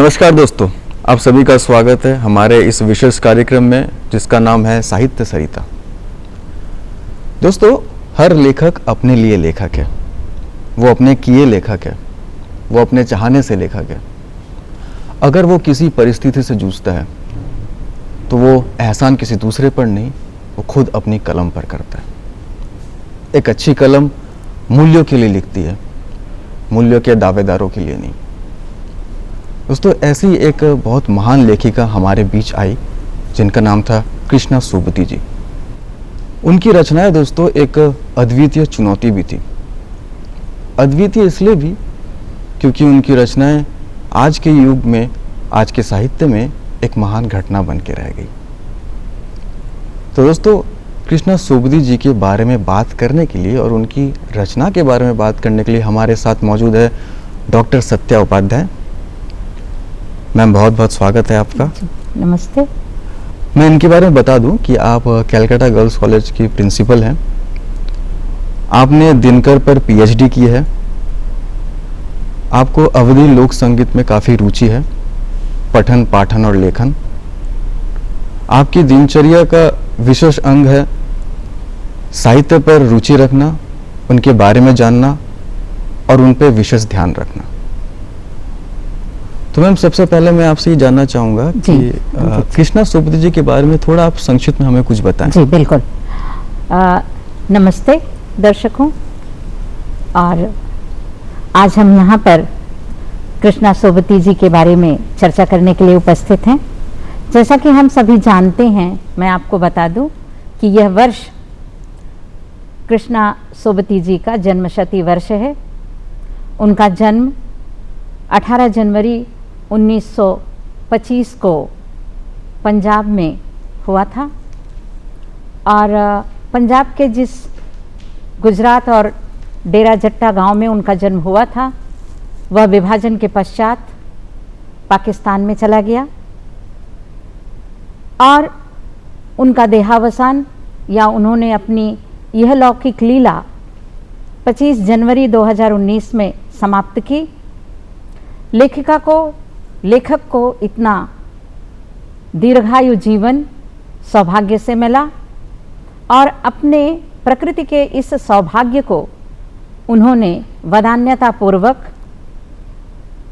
नमस्कार दोस्तों, आप सभी का स्वागत है हमारे इस विशेष कार्यक्रम में जिसका नाम है साहित्य सरिता। दोस्तों, हर लेखक अपने लिए लेखक है, वो अपने किए लेखक है, वो अपने चाहने से लेखक है। अगर वो किसी परिस्थिति से जूझता है तो वो एहसान किसी दूसरे पर नहीं, वो खुद अपनी कलम पर करता है। एक अच्छी कलम मूल्यों के लिए लिखती है, मूल्यों के दावेदारों के लिए नहीं। दोस्तों, ऐसी एक बहुत महान लेखिका हमारे बीच आई जिनका नाम था कृष्णा सोबती जी। उनकी रचनाएं दोस्तों एक अद्वितीय चुनौती भी थी। अद्वितीय इसलिए भी क्योंकि उनकी रचनाएं आज के युग में, आज के साहित्य में एक महान घटना बन के रह गई। तो दोस्तों, कृष्णा सोबती जी के बारे में बात करने के लिए और उनकी रचना के बारे में बात करने के लिए हमारे साथ मौजूद है डॉक्टर सत्या उपाध्याय। मैम, बहुत बहुत स्वागत है आपका। नमस्ते। मैं इनके बारे में बता दूं कि आप कैलकाटा गर्ल्स कॉलेज की प्रिंसिपल हैं। आपने दिनकर पर पीएचडी की है। आपको अवधी लोक संगीत में काफ़ी रुचि है, पठन पाठन और लेखन। आपकी दिनचर्या का विशेष अंग है साहित्य पर रुचि रखना, उनके बारे में जानना और उन पर विशेष ध्यान रखना। तो मैम, सबसे पहले मैं आपसे ये जानना चाहूँगा कि कृष्णा सोबती जी के बारे में थोड़ा आप संक्षिप्त में हमें कुछ बताएं। जी बिल्कुल। नमस्ते दर्शकों, और आज हम यहाँ पर कृष्णा सोबती जी के बारे में चर्चा करने के लिए उपस्थित हैं। जैसा कि हम सभी जानते हैं, मैं आपको बता दूं कि यह वर्ष कृष्णा सोबती जी का जन्मशती वर्ष है। उनका जन्म 18 जनवरी 1925 को पंजाब में हुआ था, और पंजाब के जिस गुजरात और डेरा जट्टा गांव में उनका जन्म हुआ था, वह विभाजन के पश्चात पाकिस्तान में चला गया और उनका देहावसान या उन्होंने अपनी यह लौकिक लीला 25 जनवरी 2019 में समाप्त की। लेखक को इतना दीर्घायु जीवन सौभाग्य से मिला और अपने प्रकृति के इस सौभाग्य को उन्होंने वदान्यतापूर्वक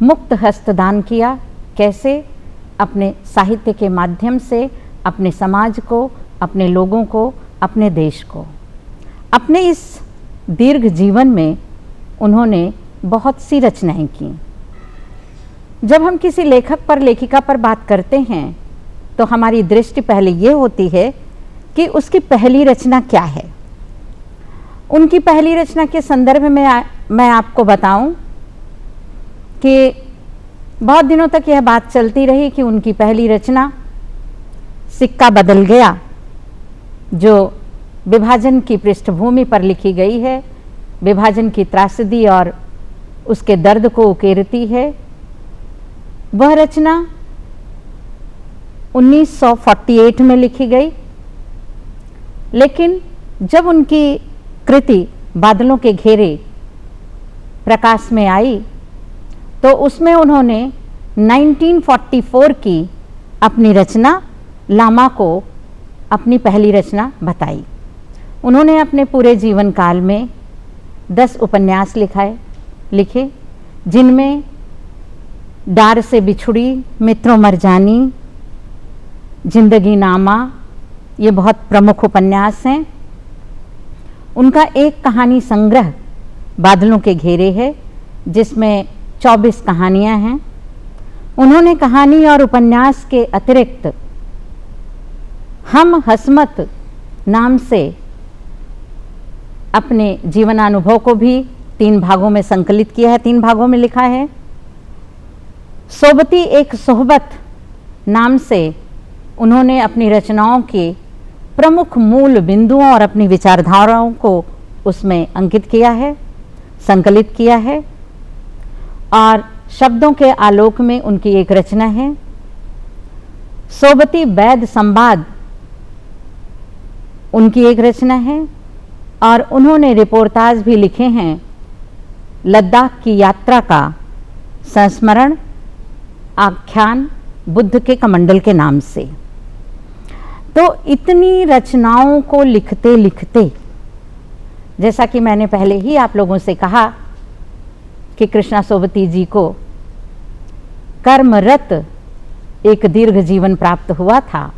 मुक्त हस्तदान किया। कैसे? अपने साहित्य के माध्यम से अपने समाज को, अपने लोगों को, अपने देश को। अपने इस दीर्घ जीवन में उन्होंने बहुत सी रचनाएं की। जब हम किसी लेखक पर, लेखिका पर बात करते हैं तो हमारी दृष्टि पहले ये होती है कि उसकी पहली रचना क्या है। उनकी पहली रचना के संदर्भ में मैं आपको बताऊं कि बहुत दिनों तक यह बात चलती रही कि उनकी पहली रचना सिक्का बदल गया, जो विभाजन की पृष्ठभूमि पर लिखी गई है, विभाजन की त्रासदी और उसके दर्द को उकेरती है। वह रचना 1948 में लिखी गई, लेकिन जब उनकी कृति बादलों के घेरे प्रकाश में आई तो उसमें उन्होंने 1944 की अपनी रचना लामा को अपनी पहली रचना बताई। उन्होंने अपने पूरे जीवन काल में 10 उपन्यास लिखे, जिनमें डार से बिछुड़ी, मित्रों मरजानी, जिंदगी नामा, ये बहुत प्रमुख उपन्यास हैं। उनका एक कहानी संग्रह बादलों के घेरे है, जिसमें 24 कहानियां हैं। उन्होंने कहानी और उपन्यास के अतिरिक्त हम हसमत नाम से अपने जीवनानुभव को भी 3 भागों में संकलित किया है, 3 भागों में लिखा है। सोबती एक सोहबत नाम से उन्होंने अपनी रचनाओं के प्रमुख मूल बिंदुओं और अपनी विचारधाराओं को उसमें अंकित किया है, संकलित किया है। और शब्दों के आलोक में उनकी एक रचना है सोबती वैद संवाद, उनकी एक रचना है। और उन्होंने रिपोर्टाज भी लिखे हैं लद्दाख की यात्रा का संस्मरण, आख्यान बुद्ध के कमंडल के नाम से। तो इतनी रचनाओं को लिखते लिखते, जैसा कि मैंने पहले ही आप लोगों से कहा कि कृष्णा सोबती जी को कर्मरत एक दीर्घ जीवन प्राप्त हुआ था,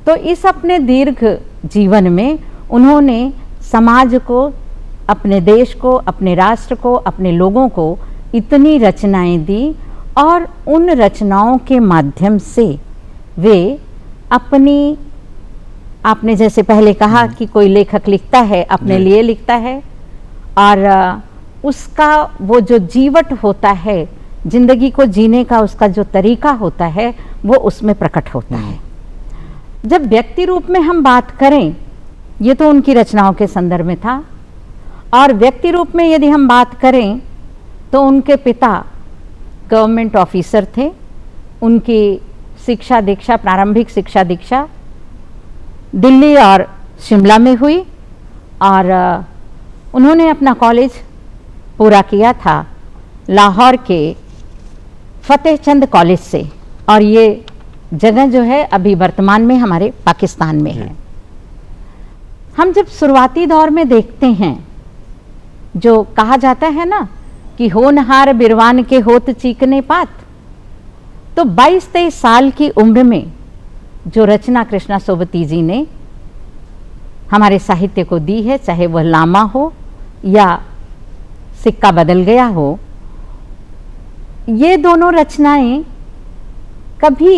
तो इस अपने दीर्घ जीवन में उन्होंने समाज को, अपने देश को, अपने राष्ट्र को, अपने लोगों को इतनी रचनाएं दी और उन रचनाओं के माध्यम से वे अपनी, आपने जैसे पहले कहा कि कोई लेखक लिखता है अपने लिए लिखता है और उसका वो जो जीवट होता है, जिंदगी को जीने का उसका जो तरीका होता है वो उसमें प्रकट होता है। जब व्यक्ति रूप में हम बात करें, ये तो उनकी रचनाओं के संदर्भ में था, और व्यक्ति रूप में यदि हम बात करें तो उनके पिता गवर्नमेंट ऑफिसर थे। उनकी शिक्षा दीक्षा, प्रारंभिक शिक्षा दीक्षा दिल्ली और शिमला में हुई और उन्होंने अपना कॉलेज पूरा किया था लाहौर के फतेहचंद कॉलेज से, और ये जगह जो है अभी वर्तमान में हमारे पाकिस्तान में है। हम जब शुरुआती दौर में देखते हैं, जो कहा जाता है ना कि होनहार बिरवान के होत चीकने पात, तो 22-23 साल की उम्र में जो रचना कृष्णा सोबती जी ने हमारे साहित्य को दी है, चाहे वह लामा हो या सिक्का बदल गया हो, ये दोनों रचनाएं कभी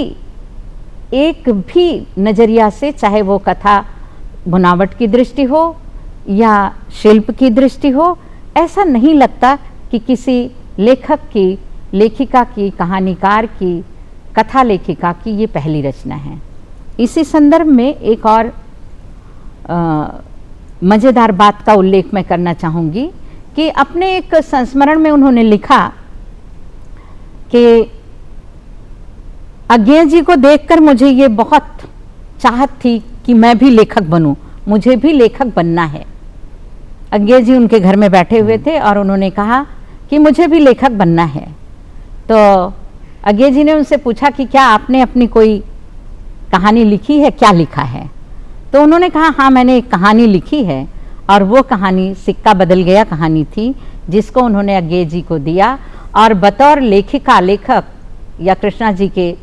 एक भी नज़रिया से, चाहे वो कथा बुनावट की दृष्टि हो या शिल्प की दृष्टि हो, ऐसा नहीं लगता कि किसी लेखक की, लेखिका की, कहानीकार की, कथा लेखिका की ये पहली रचना है। इसी संदर्भ में एक और मज़ेदार बात का उल्लेख मैं करना चाहूँगी कि अपने एक संस्मरण में उन्होंने लिखा कि अज्ञेय जी को देखकर मुझे ये बहुत चाहत थी कि मैं भी लेखक बनूं, मुझे भी लेखक बनना है। अज्ञेय जी उनके घर में बैठे हुए थे और उन्होंने कहा कि मुझे भी लेखक बनना है। तो अज्ञेय जी ने उनसे पूछा कि क्या आपने अपनी कोई कहानी लिखी है, क्या लिखा है? तो उन्होंने कहा हाँ, मैंने एक कहानी लिखी है, और वो कहानी सिक्का बदल गया कहानी थी, जिसको उन्होंने अज्ञेय जी को दिया। और बतौर लेखिका, लेखक या कृष्णा जी के,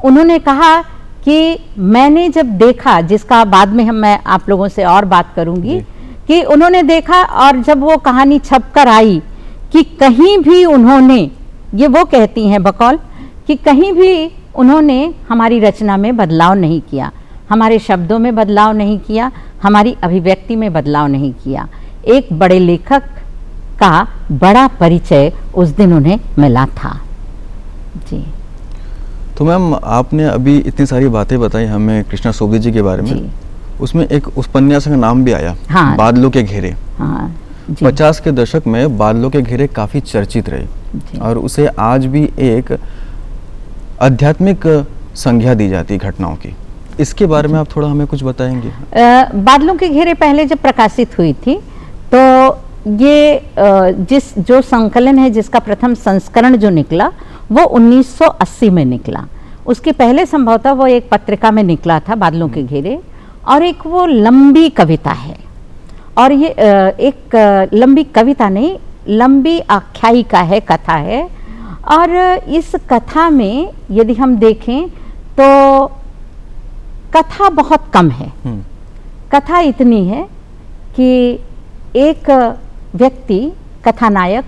उन्होंने कहा कि मैंने जब देखा, जिसका बाद में मैं आप लोगों से और बात करूंगी, कि उन्होंने देखा और जब वो कहानी छप कर आई कि कहीं भी उन्होंने, ये वो कहती हैं बकौल, कि कहीं भी उन्होंने हमारी रचना में बदलाव नहीं किया, हमारे शब्दों में बदलाव नहीं किया, हमारी अभिव्यक्ति में बदलाव नहीं किया। एक बड़े लेखक का बड़ा परिचय उस दिन उन्हें मिला था। जी। तो मैम, आपने अभी इतनी सारी बातें बताई हमें कृष्णा सोबती जी के बारे में, उसमें एक उपन्यास का नाम भी आया, हाँ, बादलों के घेरे। हाँ, 50 के दशक में बादलों के घेरे काफ़ी चर्चित रहे और उसे आज भी एक आध्यात्मिक संज्ञा दी जाती है घटनाओं की। इसके बारे में आप थोड़ा हमें कुछ बताएंगे? बादलों के घेरे पहले जब प्रकाशित हुई थी, तो ये जो संकलन है, जिसका प्रथम संस्करण जो निकला वो 1980 में निकला। उसके पहले संभवतः वो एक पत्रिका में निकला था, बादलों के घेरे, और एक वो लंबी कविता है। और ये एक लंबी कविता नहीं, लंबी आख्यायिका है, कथा है। और इस कथा में यदि हम देखें तो कथा बहुत कम है। कथा इतनी है कि एक व्यक्ति, कथानायक,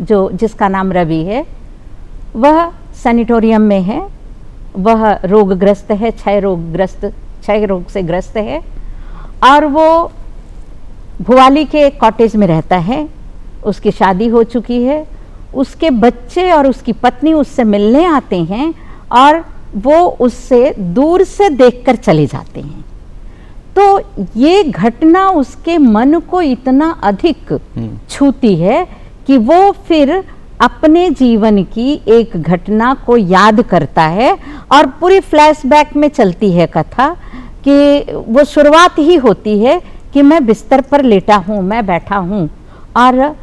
जिसका नाम रवि है, वह सैनिटोरियम में है, वह रोगग्रस्त है, क्षय रोग से ग्रस्त है, और वो भुवाली के कॉटेज में रहता है। उसकी शादी हो चुकी है, उसके बच्चे और उसकी पत्नी उससे मिलने आते हैं और वो उससे दूर से देखकर चले जाते हैं। तो ये घटना उसके मन को इतना अधिक छूती है कि वो फिर अपने जीवन की एक घटना को याद करता है, और पूरी फ्लैशबैक में चलती है कथा कि वो शुरुआत ही होती है कि मैं बिस्तर पर लेटा हूँ, मैं बैठा हूँ, और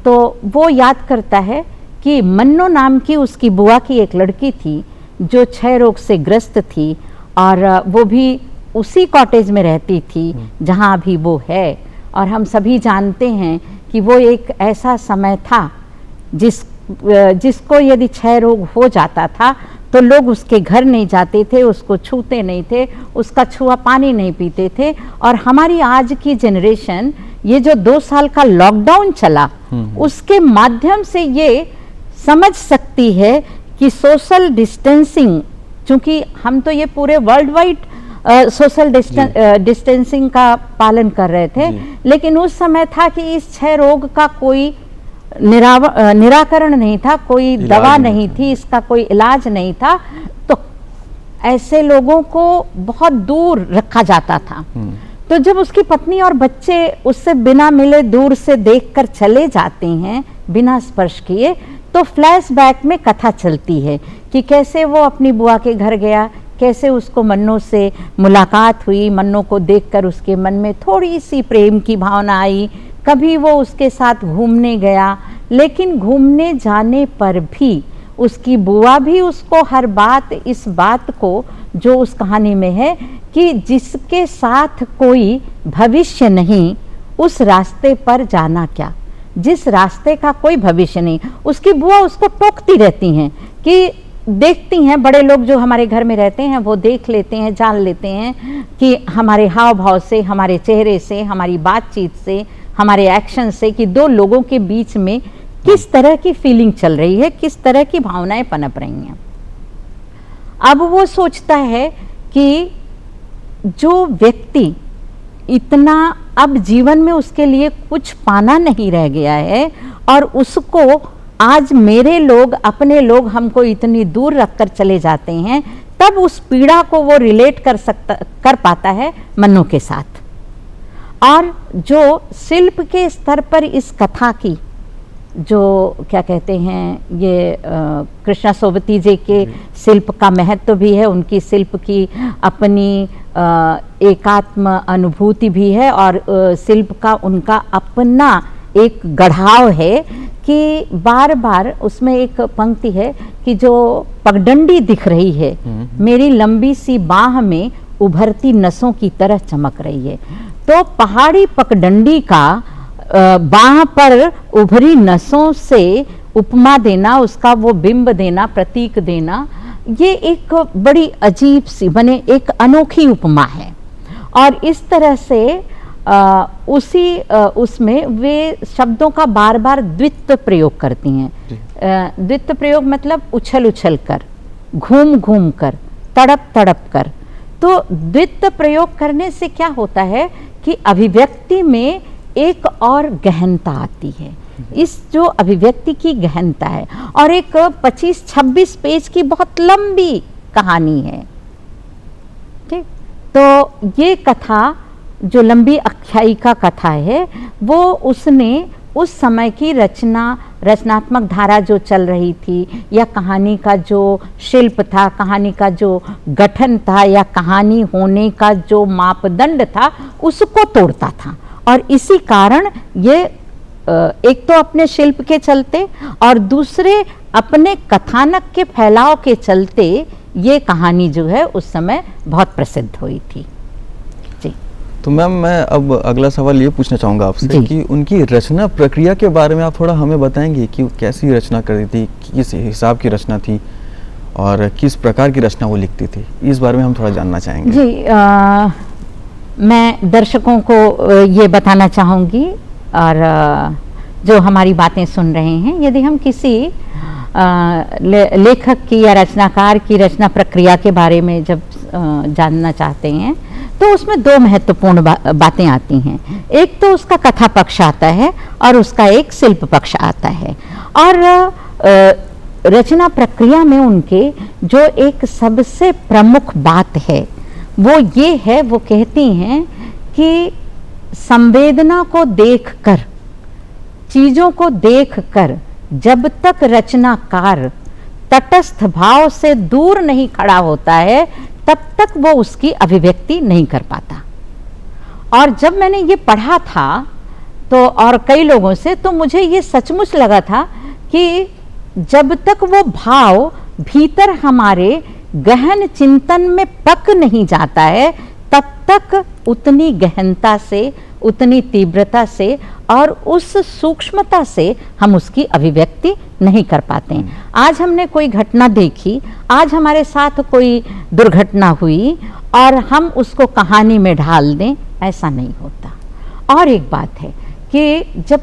तो वो याद करता है कि मन्नो नाम की उसकी बुआ की एक लड़की थी जो क्षय रोग से ग्रस्त थी, और वो भी उसी कॉटेज में रहती थी जहाँ अभी वो है। और हम सभी जानते हैं कि वो एक ऐसा समय था जिसको यदि क्षय रोग हो जाता था तो लोग उसके घर नहीं जाते थे, उसको छूते नहीं थे, उसका छुआ पानी नहीं पीते थे। और हमारी आज की जनरेशन, ये जो 2 साल का लॉकडाउन चला, उसके माध्यम से ये समझ सकती है कि सोशल डिस्टेंसिंग, चूंकि हम तो ये पूरे वर्ल्ड वाइड सोशल डिस्टेंसिंग का पालन कर रहे थे, लेकिन उस समय था कि इस क्षय रोग का कोई निराकरण नहीं था, कोई दवा नहीं थी, इसका कोई इलाज नहीं था। तो ऐसे लोगों को बहुत दूर रखा जाता था। तो जब उसकी पत्नी और बच्चे उससे बिना मिले दूर से देखकर चले जाते हैं बिना स्पर्श किए, तो फ्लैशबैक में कथा चलती है कि कैसे वो अपनी बुआ के घर गया, कैसे उसको मन्नो से मुलाकात हुई, मन्नो को देखकर उसके मन में थोड़ी सी प्रेम की भावना आई, कभी वो उसके साथ घूमने गया, लेकिन घूमने जाने पर भी उसकी बुआ भी उसको हर बात, इस बात को जो उस कहानी में है कि जिसके साथ कोई भविष्य नहीं उस रास्ते पर जाना क्या, जिस रास्ते का कोई भविष्य नहीं, उसकी बुआ उसको टोकती रहती हैं कि देखती हैं, बड़े लोग जो हमारे घर में रहते हैं वो देख लेते हैं, जान लेते हैं कि हमारे हाव भाव से, हमारे चेहरे से, हमारी बातचीत से, हमारे एक्शन से कि दो लोगों के बीच में किस तरह की फीलिंग चल रही है, किस तरह की भावनाएं पनप रही हैं। अब वो सोचता है कि जो व्यक्ति इतना अब जीवन में उसके लिए कुछ पाना नहीं रह गया है और उसको आज मेरे लोग, अपने लोग हमको इतनी दूर रखकर चले जाते हैं, तब उस पीड़ा को वो रिलेट कर पाता है मन्नो के साथ। और जो शिल्प के स्तर पर इस कथा की जो क्या कहते हैं ये कृष्णा सोबती जी के शिल्प का महत्व भी है, उनकी शिल्प की अपनी एकात्म अनुभूति भी है, और शिल्प का उनका अपना एक गढ़ाव है कि बार बार उसमें एक पंक्ति है कि जो पगडंडी दिख रही है मेरी लंबी सी बाह में उभरती नसों की तरह चमक रही है। तो पहाड़ी पगडंडी का बाह पर उभरी नसों से उपमा देना, उसका वो बिंब देना, प्रतीक देना, ये एक बड़ी अजीब सी बने एक अनोखी उपमा है। और इस तरह से उसमें वे शब्दों का बार बार द्वित्व प्रयोग करती हैं। द्वित्व प्रयोग मतलब उछल उछल कर, घूम घूम कर, तड़प तड़प कर। तो द्वित्व प्रयोग करने से क्या होता है कि अभिव्यक्ति में एक और गहनता आती है, इस जो अभिव्यक्ति की गहनता है। और एक 25-26 पेज की बहुत लंबी कहानी है, ठीक। तो ये कथा जो लंबी आख्यायिका कथा है वो उसने उस समय की रचनात्मक धारा जो चल रही थी, या कहानी का जो शिल्प था, कहानी का जो गठन था, या कहानी होने का जो मापदंड था, उसको तोड़ता था। और इसी कारण ये एक तो अपने शिल्प के चलते और दूसरे अपने कथानक के फैलाव के चलते ये कहानी जो है उस समय बहुत प्रसिद्ध हुई थी। जी। तो मैम मैं अब अगला सवाल ये पूछना चाहूँगा आपसे कि उनकी रचना प्रक्रिया के बारे में आप थोड़ा हमें बताएंगे कि कैसी रचना कर रही थी, किस हिसाब की रचना थी और किस प्रकार की रचना वो लिखती थी, इस बारे में हम थोड़ा जानना चाहेंगे। जी, मैं दर्शकों को ये बताना चाहूँगी और जो हमारी बातें सुन रहे हैं, यदि हम किसी लेखक की या रचनाकार की रचना प्रक्रिया के बारे में जब जानना चाहते हैं तो उसमें दो महत्वपूर्ण बातें आती हैं। एक तो उसका कथा पक्ष आता है और उसका एक शिल्प पक्ष आता है। और रचना प्रक्रिया में उनके जो एक सबसे प्रमुख बात है वो ये है, वो कहती हैं कि संवेदना को देखकर, चीजों को देखकर जब तक रचनाकार तटस्थ भाव से दूर नहीं खड़ा होता है तब तक वो उसकी अभिव्यक्ति नहीं कर पाता। और जब मैंने ये पढ़ा था तो और कई लोगों से, तो मुझे ये सचमुच लगा था कि जब तक वो भाव भीतर हमारे गहन चिंतन में पक नहीं जाता है, तब तक उतनी गहनता से, उतनी तीव्रता से और उस सूक्ष्मता से हम उसकी अभिव्यक्ति नहीं कर पाते हैं। आज हमने कोई घटना देखी, आज हमारे साथ कोई दुर्घटना हुई और हम उसको कहानी में ढाल दें, ऐसा नहीं होता। और एक बात है कि जब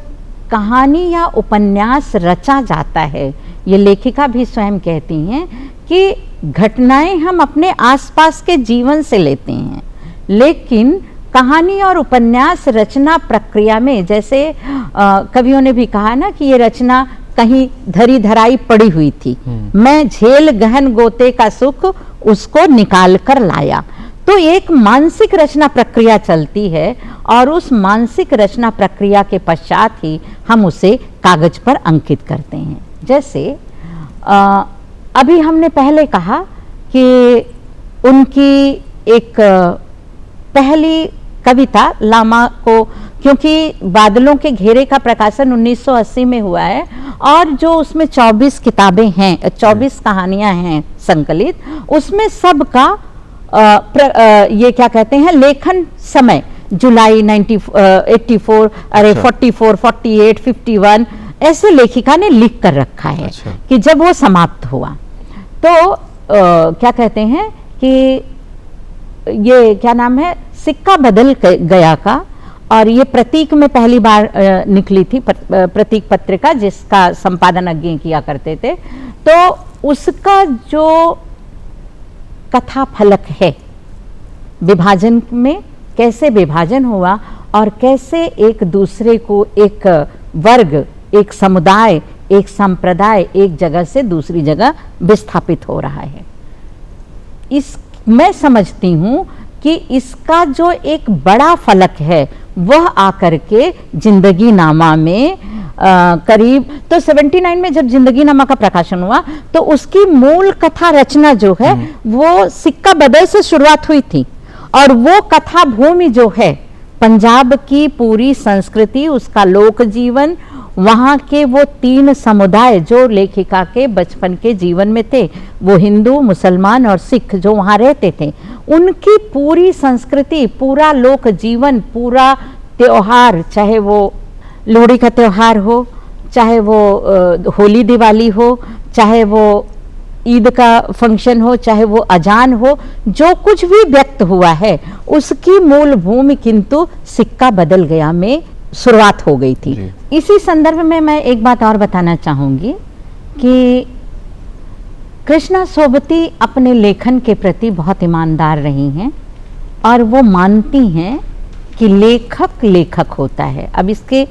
कहानी या उपन्यास रचा जाता है, ये लेखिका भी स्वयं कहती हैं कि घटनाएं हम अपने आसपास के जीवन से लेते हैं, लेकिन कहानी और उपन्यास रचना प्रक्रिया में, जैसे कवियों ने भी कहा ना कि ये रचना कहीं धरी धराई पड़ी हुई थी, मैं झेल गहन गोते का सुख उसको निकाल कर लाया। तो एक मानसिक रचना प्रक्रिया चलती है और उस मानसिक रचना प्रक्रिया के पश्चात ही हम उसे कागज पर अंकित करते हैं। जैसे अभी हमने पहले कहा कि उनकी एक पहली कविता लामा को, क्योंकि बादलों के घेरे का प्रकाशन 1980 में हुआ है और जो उसमें 24 किताबें हैं, 24 कहानियां हैं संकलित, उसमें सबका ये क्या कहते हैं लेखन समय जुलाई 84, अरे 44, 48, 51 ऐसे लेखिका ने लिख कर रखा है कि जब वो समाप्त हुआ तो क्या कहते हैं कि ये क्या नाम है, सिक्का बदल गया का, और ये प्रतीक में पहली बार निकली थी प्रतीक पत्रिका, जिसका संपादन अज्ञे किया करते थे। तो उसका जो कथा फलक है विभाजन में, कैसे विभाजन हुआ और कैसे एक दूसरे को एक वर्ग, एक समुदाय, एक संप्रदाय एक जगह से दूसरी जगह विस्थापित हो रहा है, इस मैं समझती हूँ कि इसका जो एक बड़ा फलक है वह आकर के जिंदगी नामा में करीब तो 79 में जब जिंदगी नामा का प्रकाशन हुआ तो उसकी मूल कथा रचना जो है वो सिक्का बदल से शुरुआत हुई थी, और वो कथा भूमि जो है पंजाब की पूरी संस्कृति, उसका लोक जीवन, वहाँ के वो 3 समुदाय जो लेखिका के बचपन के जीवन में थे, वो हिंदू, मुसलमान और सिख जो वहाँ रहते थे, उनकी पूरी संस्कृति, पूरा लोक जीवन, पूरा त्योहार, चाहे वो लोहड़ी का त्योहार हो, चाहे वो होली दिवाली हो, चाहे वो ईद का फंक्शन हो, चाहे वो अजान हो, जो कुछ भी व्यक्त हुआ है उसकी मूल भूमि किंतु सिक्का बदल गया में शुरुआत हो गई थी। इसी संदर्भ में मैं एक बात और बताना चाहूंगी कि कृष्णा सोबती अपने लेखन के प्रति बहुत ईमानदार रही हैं और वो मानती हैं कि लेखक लेखक होता है। अब इसके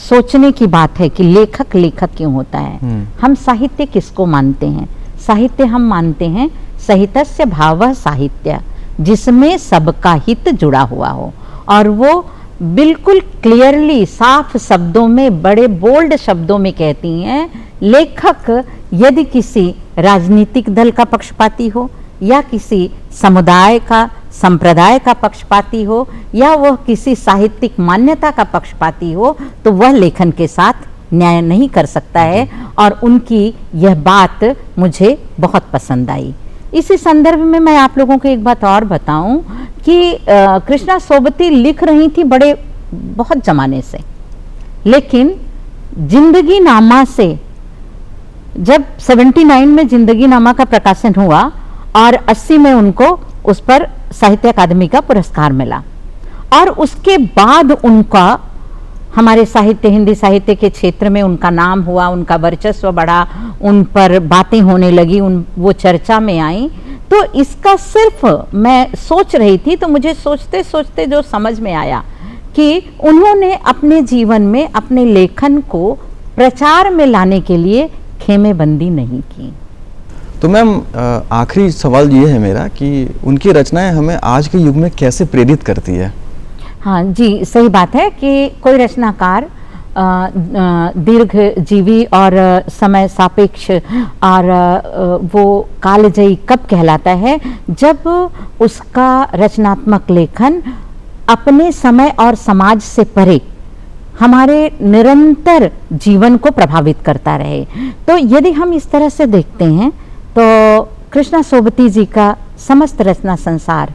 सोचने की बात है कि लेखक लेखक क्यों होता है। हम साहित्य किसको मानते हैं? साहित्य हम मानते हैं सहितस्य भावः साहित्य, जिसमें सबका हित जुड़ा हुआ हो, और वो बिल्कुल क्लियरली साफ शब्दों में, बड़े बोल्ड शब्दों में कहती हैं, लेखक यदि किसी राजनीतिक दल का पक्षपाती हो या किसी समुदाय का, संप्रदाय का पक्षपाती हो या वह किसी साहित्यिक मान्यता का पक्षपाती हो, तो वह लेखन के साथ न्याय नहीं कर सकता है। और उनकी यह बात मुझे बहुत पसंद आई। इसी संदर्भ में मैं आप लोगों को एक बात और बताऊं कि कृष्णा सोबती लिख रही थी बहुत जमाने से, लेकिन जिंदगी नामा से जब 79 में जिंदगी नामा का प्रकाशन हुआ और 80 में उनको उस पर साहित्य अकादमी का पुरस्कार मिला, और उसके बाद उनका हमारे साहित्य, हिंदी साहित्य के क्षेत्र में उनका नाम हुआ, उनका वर्चस्व बढ़ा, उन पर बातें होने लगी, वो चर्चा में आई। तो इसका सिर्फ मैं सोच रही थी तो मुझे सोचते सोचते जो समझ में आया कि उन्होंने अपने जीवन में अपने लेखन को प्रचार में लाने के लिए खेमेबंदी नहीं की। तो मैम आखिरी सवाल ये है मेरा कि उनकी रचनाएं हमें आज के युग में कैसे प्रेरित करती है? हाँ जी, सही बात है कि कोई रचनाकार दीर्घ जीवी और समय सापेक्ष और वो कालजयी कब कहलाता है? जब उसका रचनात्मक लेखन अपने समय और समाज से परे हमारे निरंतर जीवन को प्रभावित करता रहे। तो यदि हम इस तरह से देखते हैं तो कृष्णा सोबती जी का समस्त रचना संसार,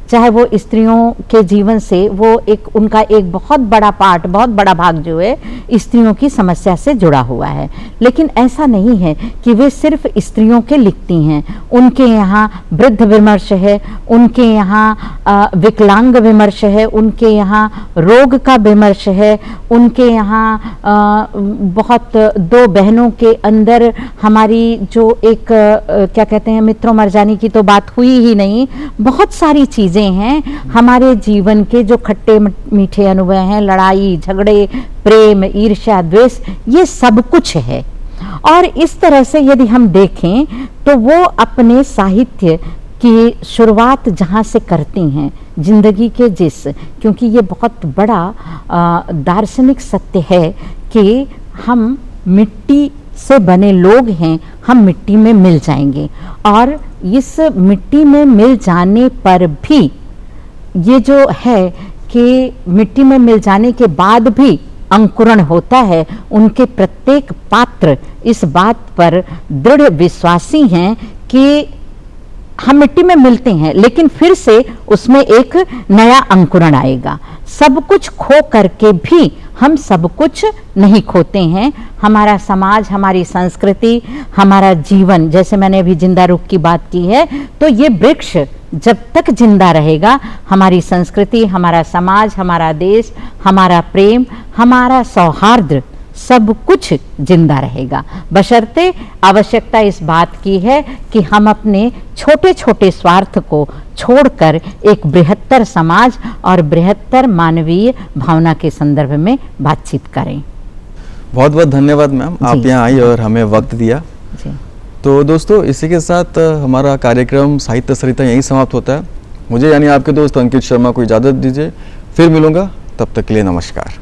चाहे वो स्त्रियों के जीवन से वो उनका एक बहुत बड़ा पार्ट, बहुत बड़ा भाग जो है स्त्रियों की समस्या से जुड़ा हुआ है। लेकिन ऐसा नहीं है कि वे सिर्फ स्त्रियों के लिखती हैं। उनके यहाँ वृद्ध विमर्श है, उनके यहाँ विकलांग विमर्श है, उनके यहाँ रोग का विमर्श है, उनके यहाँ बहुत दो बहनों के अंदर हमारी जो एक क्या कहते हैं, मित्रों मरजानी की तो बात हुई ही नहीं, बहुत सारी चीज़ें हैं हमारे जीवन के जो खट्टे मीठे अनुभव हैं, लड़ाई झगड़े, प्रेम, ईर्ष्या, द्वेष, ये सब कुछ है। और इस तरह से यदि हम देखें तो वो अपने साहित्य की शुरुआत जहाँ से करती हैं, जिंदगी के क्योंकि ये बहुत बड़ा दार्शनिक सत्य है कि हम मिट्टी से बने लोग हैं, हम मिट्टी में मिल जाएंगे, और इस मिट्टी में मिल जाने पर भी ये जो है कि मिट्टी में मिल जाने के बाद भी अंकुरण होता है। उनके प्रत्येक पात्र इस बात पर दृढ़ विश्वासी हैं कि हम मिट्टी में मिलते हैं लेकिन फिर से उसमें एक नया अंकुरण आएगा। सब कुछ खो करके भी हम सब कुछ नहीं खोते हैं। हमारा समाज, हमारी संस्कृति, हमारा जीवन, जैसे मैंने अभी जिंदा रुख की बात की है, तो ये वृक्ष जब तक जिंदा रहेगा, हमारी संस्कृति, हमारा समाज, हमारा देश, हमारा प्रेम, हमारा सौहार्द, सब कुछ जिंदा रहेगा। बशर्ते आवश्यकता इस बात की है कि हम अपने छोटे छोटे स्वार्थ को छोड़कर एक बृहत्तर समाज और बृहत्तर मानवीय भावना के संदर्भ में बातचीत करें। बहुत बहुत धन्यवाद मैम, आप यहाँ आई और हमें वक्त दिया जी। तो दोस्तों, इसी के साथ हमारा कार्यक्रम साहित्य सरिता यहीं समाप्त होता है। मुझे यानी आपके दोस्त अंकित शर्मा को इजाज़त दीजिए, फिर मिलूंगा, तब तक के लिए नमस्कार।